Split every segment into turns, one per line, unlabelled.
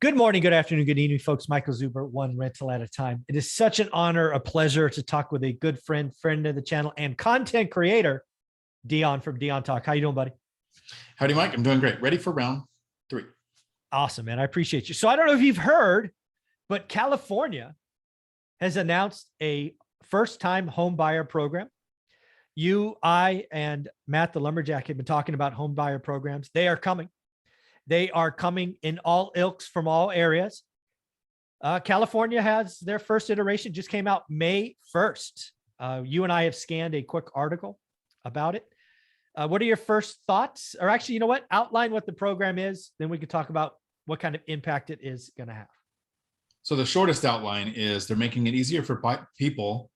Good morning, good afternoon, good evening, folks. Michael Zuber, one rental at a time. It is such an honor, a pleasure to talk with a good friend of the channel and content creator, Dion from Dion Talk. How you doing, buddy?
Howdy, Mike. I'm doing great. Ready for round 3.
Awesome, man. I appreciate you. So I don't know if you've heard, but California has announced a first-time home buyer program. You, I, and Matt, the lumberjack, have been talking about home buyer programs. They are coming. They are coming in all ilks from all areas. California has their first iteration, just came out May 1st. You and I have scanned a quick article about it. What are your first thoughts? Or actually, you know what? Outline what the program is. Then we could talk about what kind of impact it is going to have.
So the shortest outline is they're making it easier for people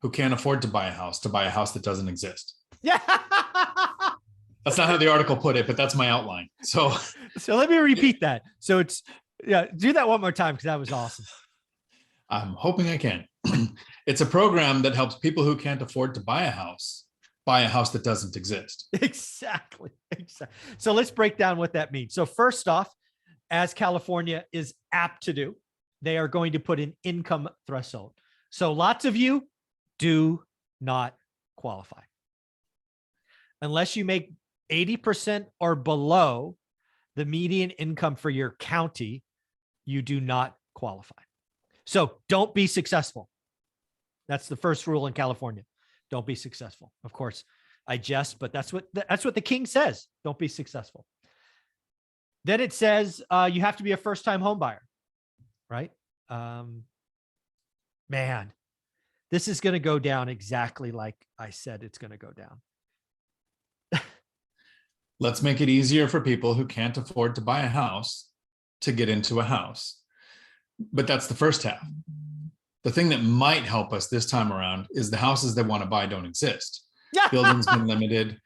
who can't afford to buy a house that doesn't exist.
Yeah.
That's not how the article put it, but that's my outline. So
let me repeat that. So it's, yeah, do that one more time because that was awesome.
I'm hoping I can. It's a program that helps people who can't afford to buy a house that doesn't exist.
Exactly. So let's break down what that means. So first off, as California is apt to do, they are going to put an income threshold. So lots of you do not qualify. Unless you make 80% or below the median income for your county, you do not qualify. So don't be successful. That's the first rule in California. Don't be successful. Of course, I jest, but that's what the king says. Don't be successful. Then it says you have to be a first-time home buyer, right? Man, this is going to go down exactly like I said it's going to go down.
Let's make it easier for people who can't afford to buy a house to get into a house. But that's the first half. The thing that might help us this time around is the houses they want to buy don't exist. Building's been limited.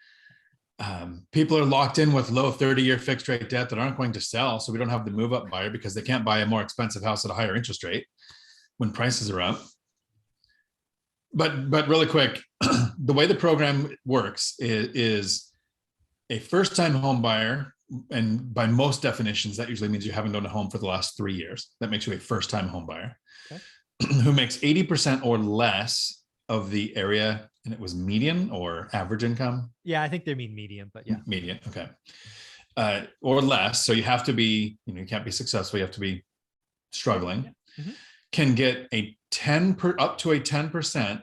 People are locked in with low 30-year fixed rate debt that aren't going to sell. So we don't have the move up buyer because they can't buy a more expensive house at a higher interest rate when prices are up. But really quick, the way the program works is a first-time home buyer, and by most definitions, that usually means you haven't owned a home for the last 3 years. That makes you a first-time home buyer, okay, who makes 80% or less of the area, and it was median or average income?
Yeah, I think they mean median, but yeah.
Median, okay. Or less, so you have to be, you can't be successful, you have to be struggling, can get a up to a 10%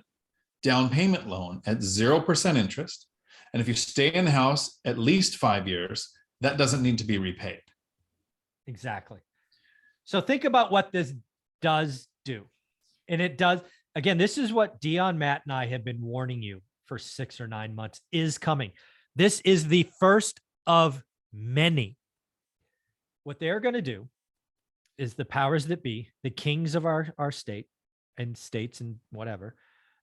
down payment loan at 0% interest. And if you stay in the house at least 5 years, that doesn't need to be repaid.
Exactly. So think about what this does do. And it does, again, this is what Dion, Matt, and I have been warning you for 6 or 9 months is coming. This is the first of many. What they're going to do is the powers that be, the kings of our state and states and whatever,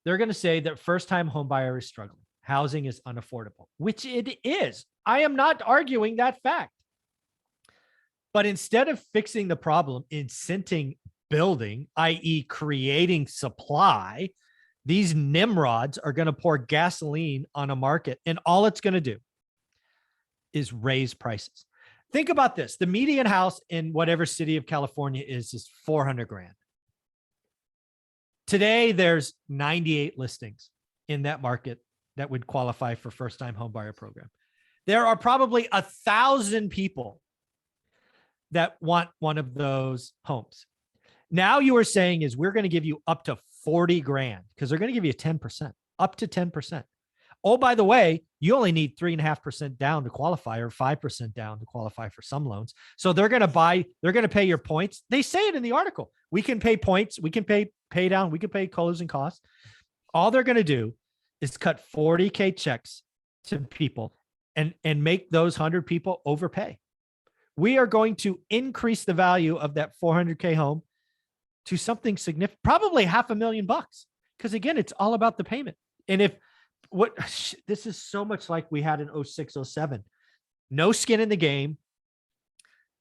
they're going to say that first-time home buyer is struggling. Housing is unaffordable, which it is. I am not arguing that fact. But instead of fixing the problem, incenting building, i.e. creating supply, these nimrods are going to pour gasoline on a market, and all it's going to do is raise prices. Think about this. The median house in whatever city of California is $400 grand. Today, there's 98 listings in that market that would qualify for first-time home buyer program. There are probably 1,000 people that want one of those homes. Now you are saying is we're going to give you up to 40 grand because they're going to give you 10%, up to 10%. Oh, by the way, you only need 3.5% down to qualify or 5% down to qualify for some loans. So they're going to pay your points. They say it in the article. We can pay points. We can pay down. We can pay closing costs. All they're going to do is cut 40K checks to people and make those 100 people overpay. We are going to increase the value of that 400K home to something significant, probably $500,000 bucks. Because again, it's all about the payment. And this is so much like we had in 06, 07, no skin in the game.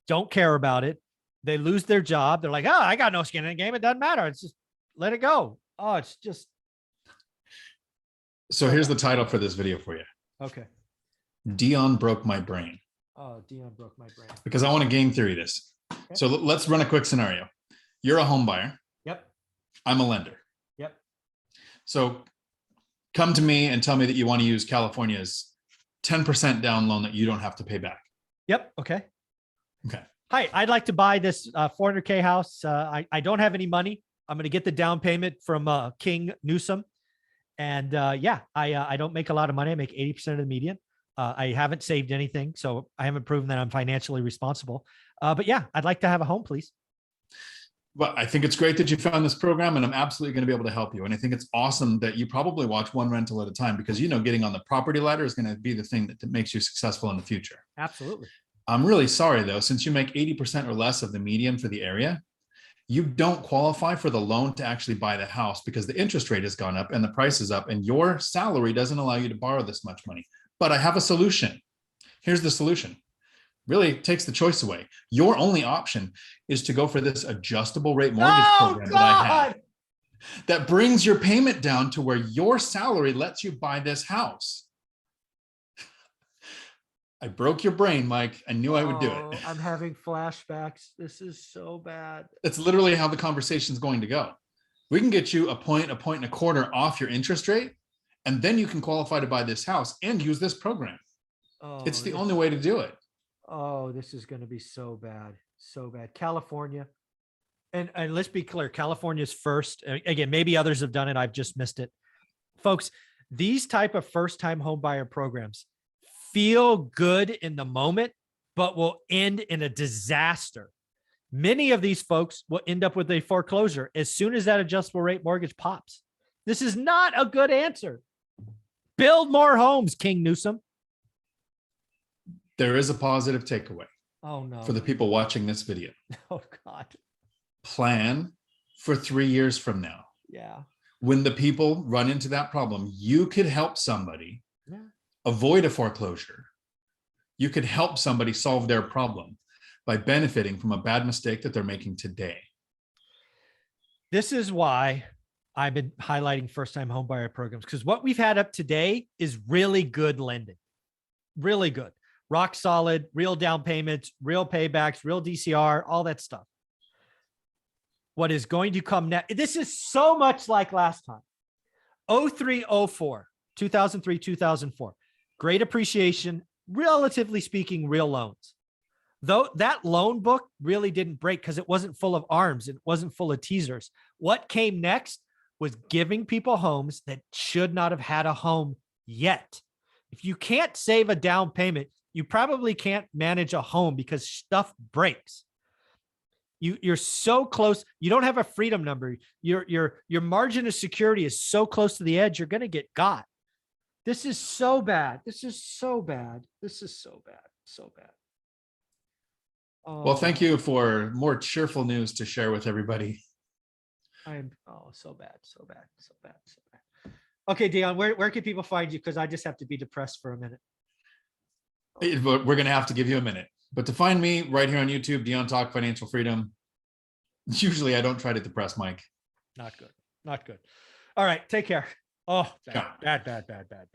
Don't care about it. They lose their job. They're like, oh, I got no skin in the game. It doesn't matter. It's just let it go. Oh, it's just.
So here's the title for this video for you.
Okay.
Dion broke my brain.
Oh, Dion broke my brain.
Because I want to game theory this. So let's run a quick scenario. You're a home buyer.
Yep.
I'm a lender.
Yep.
So come to me and tell me that you want to use California's 10% down loan that you don't have to pay back.
Yep. Okay.
Okay.
Hi, I'd like to buy this 400K house. I don't have any money. I'm going to get the down payment from King Newsom. And yeah, I don't make a lot of money. I make 80% of the median. I haven't saved anything, so I haven't proven that I'm financially responsible. But yeah, I'd like to have a home, please.
Well, I think it's great that you found this program, and I'm absolutely going to be able to help you. And I think it's awesome that you probably watch one rental at a time, because getting on the property ladder is going to be the thing that makes you successful in the future.
Absolutely.
I'm really sorry though, since you make 80% or less of the median for the area, you don't qualify for the loan to actually buy the house, because the interest rate has gone up and the price is up, and your salary doesn't allow you to borrow this much money. But I have a solution. Here's the solution. Really takes the choice away. Your only option is to go for this adjustable rate mortgage program that I have, that brings your payment down to where your salary lets you buy this house. I broke your brain, Mike. I knew I would do it.
I'm having flashbacks. This is so bad.
It's literally how the conversation is going to go. We can get you a point and a quarter off your interest rate, and then you can qualify to buy this house and use this program. It's the only way to do it.
Oh, this is going to be so bad. So bad. California. And let's be clear, California's first. Again, maybe others have done it. I've just missed it. Folks, these type of first-time home buyer programs feel good in the moment, but will end in a disaster. Many of these folks will end up with a foreclosure as soon as that adjustable rate mortgage pops. This is not a good answer. Build more homes, King Newsom.
There is a positive takeaway.
Oh no.
For the people watching this video.
Oh God.
Plan for 3 years from now.
Yeah.
When the people run into that problem, you could help somebody avoid a foreclosure. You could help somebody solve their problem by benefiting from a bad mistake that they're making today.
This is why I've been highlighting first-time homebuyer programs, because what we've had up today is really good lending. Really good. Rock solid, real down payments, real paybacks, real DCR, all that stuff. What is going to come next? This is so much like last time. 0304, 2003, 2004. Great appreciation, relatively speaking, real loans. Though that loan book really didn't break because it wasn't full of arms. It wasn't full of teasers. What came next was giving people homes that should not have had a home yet. If you can't save a down payment, you probably can't manage a home because stuff breaks. You're so close. You don't have a freedom number. Your margin of security is so close to the edge. You're going to get got. This is so bad. This is so bad. This is so bad. So bad. Oh,
well, thank you for more cheerful news to share with everybody.
So bad, so bad, so bad, so bad. Okay, Dion, where can people find you? Because I just have to be depressed for a minute.
We're going to have to give you a minute. But to find me right here on YouTube, Dion Talk Financial Freedom. Usually I don't try to depress Mike.
Not good. Not good. All right. Take care. Oh, bad, bad, bad, bad, bad.